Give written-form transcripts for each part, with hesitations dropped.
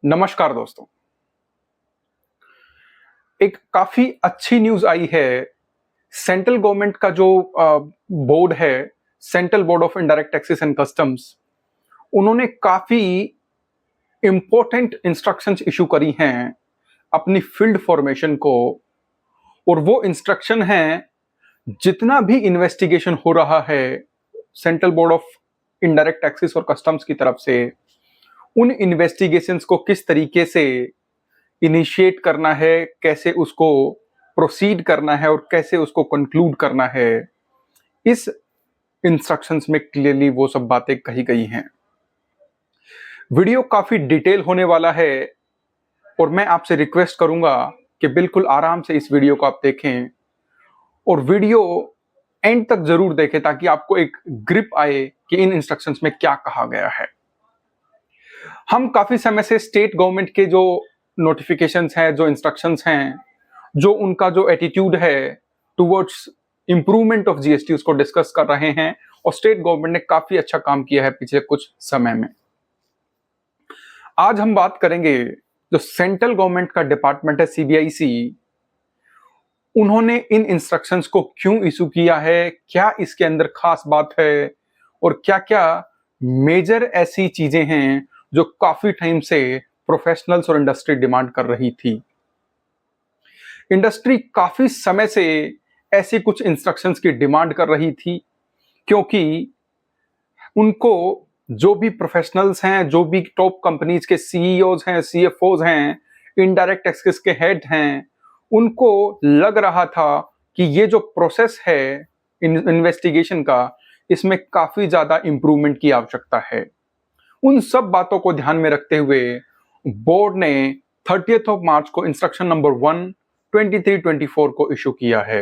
नमस्कार दोस्तों। एक काफी अच्छी न्यूज आई है। सेंट्रल गवर्नमेंट का जो बोर्ड है, central board of indirect taxes and customs, उन्होंने काफी इंपॉर्टेंट इंस्ट्रक्शंस इशू करी हैं अपनी फील्ड फॉर्मेशन को। और वो इंस्ट्रक्शन है, जितना भी इन्वेस्टिगेशन हो रहा है central board of indirect taxes और कस्टम्स की तरफ से, उन इन्वेस्टिगेशंस को किस तरीके से इनिशिएट करना है, कैसे उसको प्रोसीड करना है और कैसे उसको कंक्लूड करना है, इस इंस्ट्रक्शंस में क्लियरली वो सब बातें कही गई हैं। वीडियो काफी डिटेल होने वाला है और मैं आपसे रिक्वेस्ट करूंगा कि बिल्कुल आराम से इस वीडियो को आप देखें और वीडियो एंड तक जरूर देखें ताकि आपको एक ग्रिप आए कि इन इंस्ट्रक्शंस में क्या कहा गया है। हम काफी समय से स्टेट गवर्नमेंट के जो नोटिफिकेशंस हैं, जो इंस्ट्रक्शंस हैं, जो उनका जो एटीट्यूड है टुवर्ड्स इंप्रूवमेंट ऑफ जीएसटी, उसको डिस्कस कर रहे हैं और स्टेट गवर्नमेंट ने काफी अच्छा काम किया है पिछले कुछ समय में। आज हम बात करेंगे जो सेंट्रल गवर्नमेंट का डिपार्टमेंट है सीबीआईसी, उन्होंने इन इंस्ट्रक्शंस को क्यों इशू किया है, क्या इसके अंदर खास बात है और क्या क्या मेजर ऐसी चीजें हैं जो काफी टाइम से प्रोफेशनल्स और इंडस्ट्री डिमांड कर रही थी। इंडस्ट्री काफी समय से ऐसी कुछ इंस्ट्रक्शंस की डिमांड कर रही थी, क्योंकि उनको जो भी प्रोफेशनल्स हैं, जो भी टॉप कंपनीज के सीईओज हैं, सीएफओज हैं, इनडायरेक्ट टैक्सेस के हेड हैं, उनको लग रहा था कि ये जो प्रोसेस है इन्वेस्टिगेशन का, इसमें काफी ज्यादा इंप्रूवमेंट की आवश्यकता है। उन सब बातों को ध्यान में रखते हुए बोर्ड ने 30 मार्च को इंस्ट्रक्शन नंबर 1 2324 को इशू किया है।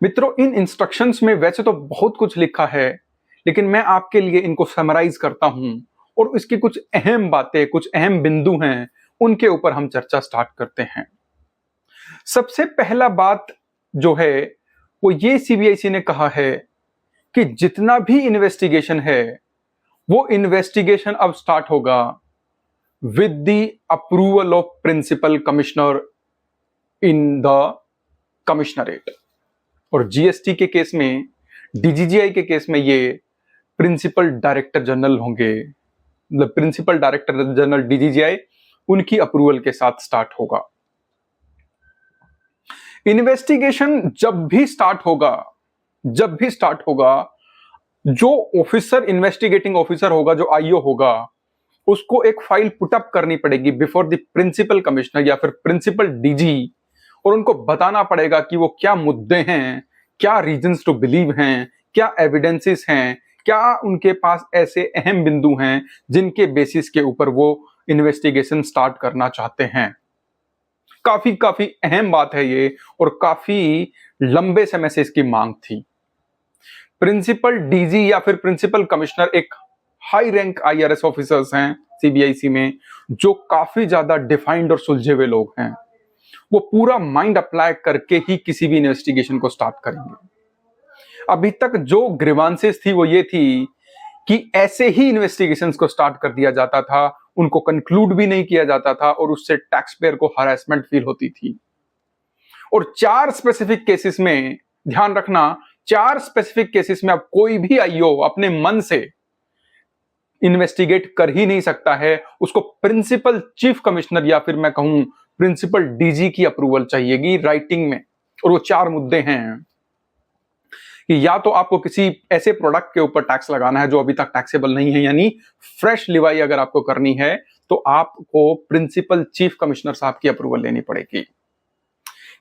मित्रों, इन इंस्ट्रक्शंस में वैसे तो बहुत कुछ लिखा है, लेकिन मैं आपके लिए इनको समराइज करता हूं और इसकी कुछ अहम बातें, कुछ अहम बिंदु हैं, उनके ऊपर हम चर्चा स्टार्ट करते हैं। सबसे पहला बात जो है वो ये सीबीआईसी ने कहा है कि जितना भी इन्वेस्टिगेशन है वो इन्वेस्टिगेशन अब स्टार्ट होगा with the approval of principal commissioner in the commissionerate. और जीएसटी के केस में, डीजीजीआई के केस में ये प्रिंसिपल डायरेक्टर जनरल होंगे। प्रिंसिपल डायरेक्टर जनरल डीजीजीआई, उनकी अप्रूवल के साथ स्टार्ट होगा। इन्वेस्टिगेशन जब भी स्टार्ट होगा, जो ऑफिसर, इन्वेस्टिगेटिंग ऑफिसर होगा, जो आईओ होगा, उसको एक फाइल पुटअप करनी पड़ेगी बिफोर द प्रिंसिपल कमिश्नर या फिर प्रिंसिपल डीजी, और उनको बताना पड़ेगा कि वो क्या मुद्दे हैं, क्या रीजंस टू बिलीव हैं, क्या एविडेंसेस हैं, क्या उनके पास ऐसे अहम बिंदु हैं जिनके बेसिस के ऊपर वो इन्वेस्टिगेशन स्टार्ट करना चाहते हैं। काफी अहम बात है ये और काफी लंबे समय से इसकी मांग थी। प्रिंसिपल डीजी या फिर प्रिंसिपल कमिश्नर एक हाई रैंक आईआरएस ऑफिसर्स हैं सीबीआईसी में, जो काफी ज्यादा डिफाइंड और सुलझे हुए लोग हैं। वो पूरा माइंड अप्लाई करके ही किसी भी इन्वेस्टिगेशन को स्टार्ट करेंगे। अभी तक जो ग्रीवांसेस थी वो ये थी कि ऐसे ही इन्वेस्टिगेशंस को स्टार्ट कर दिया जाता था, उनको कंक्लूड भी नहीं किया जाता था और उससे टैक्स पेयर को हरासमेंट फील होती थी। और 4 स्पेसिफिक केसेस में, ध्यान रखना, 4 स्पेसिफिक केसेस में अब कोई भी आईओ अपने मन से इन्वेस्टिगेट कर ही नहीं सकता है, उसको प्रिंसिपल चीफ कमिश्नर या फिर मैं कहूं प्रिंसिपल डीजी की अप्रूवल चाहिएगी राइटिंग में। और वो 4 मुद्दे हैं कि या तो आपको किसी ऐसे प्रोडक्ट के ऊपर टैक्स लगाना है जो अभी तक टैक्सेबल नहीं है, यानी फ्रेश लिवाई अगर आपको करनी है तो आपको प्रिंसिपल चीफ कमिश्नर साहब की अप्रूवल लेनी पड़ेगी।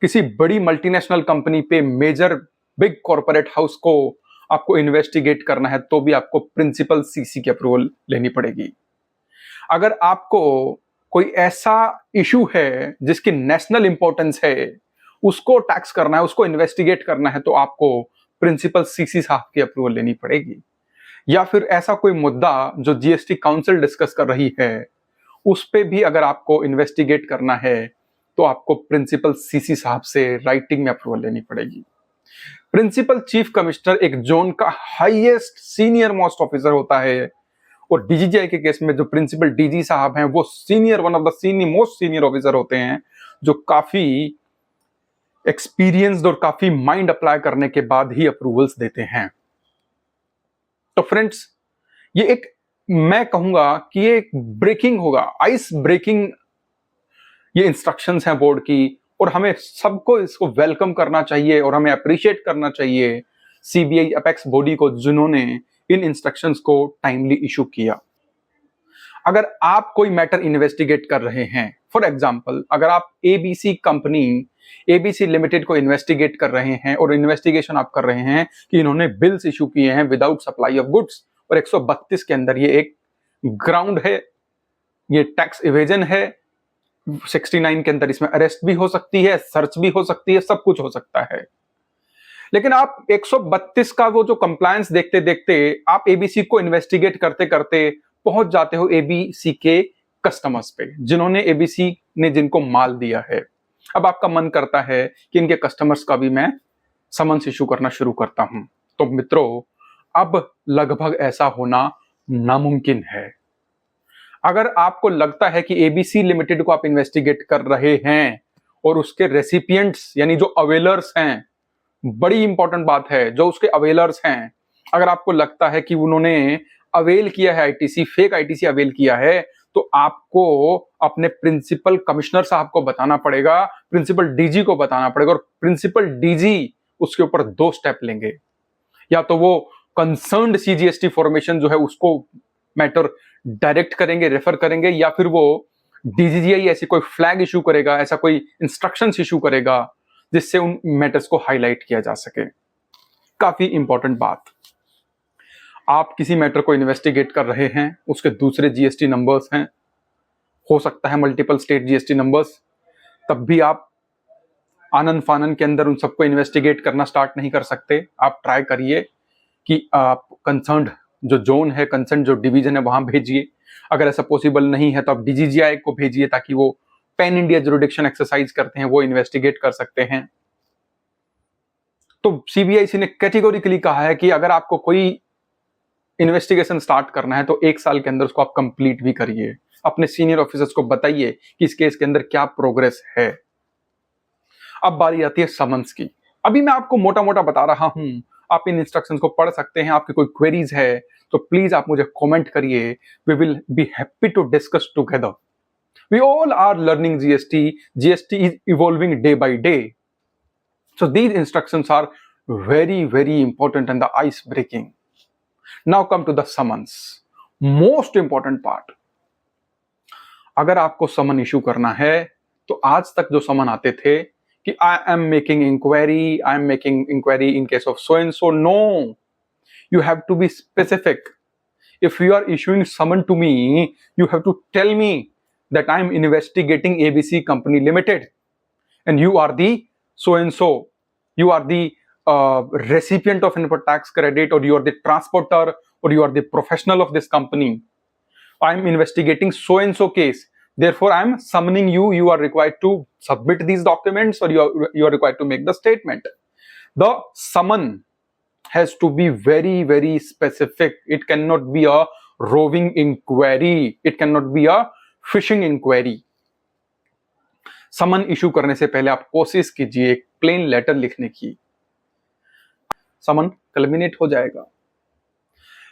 किसी बड़ी मल्टीनेशनल कंपनी पे, मेजर बिग कॉर्पोरेट हाउस को आपको इन्वेस्टिगेट करना है तो भी आपको प्रिंसिपल सीसी की अप्रूवल लेनी पड़ेगी। अगर आपको कोई ऐसा इशू है जिसकी नेशनल इंपॉर्टेंस है, उसको टैक्स करना है, उसको इन्वेस्टिगेट करना है, तो आपको प्रिंसिपल सीसी साहब की अप्रूवल लेनी पड़ेगी। या फिर ऐसा कोई मुद्दा जो जीएसटी काउंसिल डिस्कस कर रही है, उस पे भी अगर आपको इन्वेस्टिगेट करना है तो आपको प्रिंसिपल सीसी साहब से राइटिंग में अप्रूवल लेनी पड़ेगी। प्रिंसिपल चीफ कमिश्नर एक जोन का हाईएस्ट सीनियर मोस्ट ऑफिसर होता है और डीजीजीआई के केस में जो प्रिंसिपल डीजी साहब हैं वो senior, one of the senior most senior officer होते हैं, जो काफी एक्सपीरियंस्ड और काफी माइंड अप्लाई करने के बाद ही अप्रूवल्स देते हैं। तो फ्रेंड्स, ये एक, मैं कहूंगा कि ये एक ब्रेकिंग होगा, आइस ब्रेकिंग ये इंस्ट्रक्शंस हैं बोर्ड की, और हमें सबको इसको वेलकम करना चाहिए और हमें अप्रिशिएट करना चाहिए सीबीआई अपेक्स बॉडी को, जिन्होंने इन इंस्ट्रक्शंस को टाइमली इशू किया। अगर आप कोई मैटर इन्वेस्टिगेट कर रहे हैं, फॉर एग्जांपल अगर आप एबीसी कंपनी, एबीसी लिमिटेड को इन्वेस्टिगेट कर रहे हैं और इन्वेस्टिगेशन आप कर रहे हैं कि इन्होंने बिल्स इशू किए हैं विदाउट सप्लाई ऑफ गुड्स, और 132 के अंदर ये एक ग्राउंड है, ये टैक्स इवेजन है, 69 के अंदर इसमें अरेस्ट भी हो सकती है, सर्च भी हो सकती है, सब कुछ हो सकता है। लेकिन आप 132 का वो जो कंप्लायंस देखते देखते आप एबीसी को इन्वेस्टिगेट करते करते पहुंच जाते हो एबीसी के कस्टमर्स पे, जिन्होंने एबीसी ने जिनको माल दिया है। अब आपका मन करता है कि इनके कस्टमर्स का भी मैं समन्स इशू करना शुरू करता हूं। तो मित्रों, अब लगभग ऐसा होना नामुमकिन है। अगर आपको लगता है कि एबीसी लिमिटेड को आप इन्वेस्टिगेट कर रहे हैं और उसके रेसिपिएंट्स यानी जो अवेलर्स हैं, बड़ी इंपॉर्टेंट बात है, जो उसके अवेलर्स हैं, अगर आपको लगता है कि उन्होंने अवेल किया है आईटीसी, फेक आईटीसी अवेल किया है, तो आपको अपने प्रिंसिपल कमिश्नर साहब को बताना पड़ेगा, प्रिंसिपल डीजी को बताना पड़ेगा, और प्रिंसिपल डीजी उसके ऊपर 2 स्टेप लेंगे। या तो वो कंसर्न्ड सीजीएसटी फॉर्मेशन जो है उसको मैटर डायरेक्ट करेंगे, रेफर करेंगे, या फिर वो डीजीजीआई ऐसी कोई फ्लैग इशू करेगा, ऐसा कोई इंस्ट्रक्शंस इशू करेगा जिससे उन मैटर्स को हाईलाइट किया जा सके। काफी इंपॉर्टेंट बात, आप किसी मैटर को इन्वेस्टिगेट कर रहे हैं, उसके दूसरे जीएसटी नंबर्स हैं, हो सकता है मल्टीपल स्टेट जीएसटी नंबर्स, तब भी आप आनन फानन के अंदर उन सबको इन्वेस्टिगेट करना स्टार्ट नहीं कर सकते। आप ट्राई करिए कि आप कंसर्न्ड जो जोन है, कंसर्न जो डिवीजन है, वहां भेजिए। अगर ऐसा पॉसिबल नहीं है तो आप डीजीजीआई को भेजिए, ताकि वो पैन इंडिया जुरिडिक्शन एक्सरसाइज करते हैं, वो इन्वेस्टिगेट कर सकते हैं। तो सीबीआईसी ने कैटेगोरिकली कहा है कि अगर आपको कोई इन्वेस्टिगेशन स्टार्ट करना है तो 1 साल के अंदर उसको आप कंप्लीट भी करिए। अपने सीनियर ऑफिसर्स को बताइए कि इस केस के अंदर क्या प्रोग्रेस है। अब बारी आती है समन्स की। अभी मैं आपको मोटा मोटा बता रहा हूं, आप इन इंस्ट्रक्शंस को पढ़ सकते हैं। आपकी कोई क्वेरीज है तो प्लीज आप मुझे कमेंट करिए, we will be happy to discuss together. We all are learning GST, GST is evolving day by day, so these instructions are very very important and the ice breaking. Now come to the summons, most important part. अगर आपको समन issue करना है तो आज तक जो समन आते थे कि I am making inquiry in case of so and so, no, you have to be specific. If you are issuing summon to me, you have to tell me that I am investigating ABC Company Limited and you are the so and so, you are the recipient of input tax credit, or you are the transporter, or you are the professional of this company. I am investigating so and so case, therefore I am summoning you. You are required to submit these documents, or you are required to make the statement. The summon has to be very very specific. It cannot be a roving inquiry, it cannot be a fishing inquiry. Summon issue करने से पहले आप कोशिश कीजिए एक plane letter लिखने की, समन culminate हो जाएगा।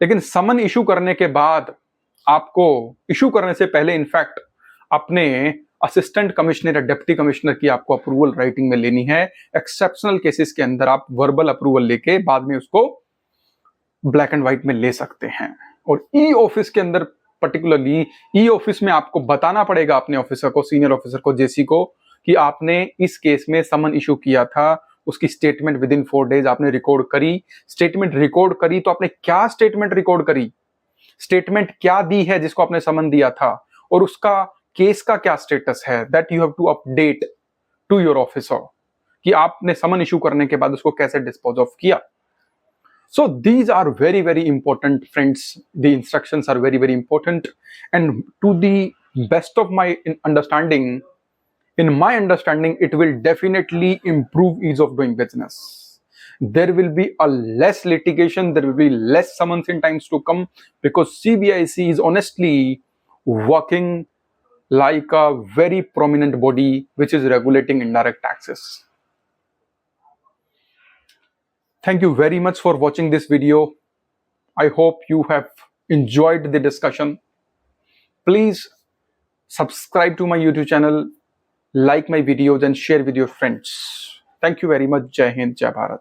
लेकिन समन इशू करने के बाद आपको इशू करने से पहले इनफैक्ट अपने असिस्टेंट कमिश्नर या डिप्टी कमिश्नर की आपको अप्रूवल राइटिंग में लेनी है। एक्सेप्शनल केसेस के अंदर आप वर्बल अप्रूवल लेके बाद में उसको ब्लैक एंड व्हाइट में ले सकते हैं। और ई ऑफिस के अंदर, पर्टिकुलरली ई ऑफिस में आपको बताना पड़ेगा अपने ऑफिसर को, सीनियर ऑफिसर को, जेसी को, कि आपने इस केस में समन इशू किया था, उसकी स्टेटमेंट विद इन 4 डेज आपने रिकॉर्ड करी। स्टेटमेंट रिकॉर्ड करी तो आपने क्या स्टेटमेंट रिकॉर्ड करी, स्टेटमेंट क्या दी है जिसको आपने समन दिया था, और उसका केस का क्या स्टेटस है, that you have to update to your officer कि आपने समन इशू करने के बाद उसको कैसे डिस्पोज ऑफ किया। So these are very very important, friends. The instructions are very very important, and to the best of my understanding, in my understanding, it will definitely improve ease of doing business. there will be a less litigation, there will be less summons in times to come, because CBIC is honestly working like a very prominent body which is regulating indirect taxes. Thank you very much for watching this video. I hope you have enjoyed the discussion. Please subscribe to my YouTube channel, like my videos and share with your friends. Thank you very much. Jai Hind, Jai Bharat.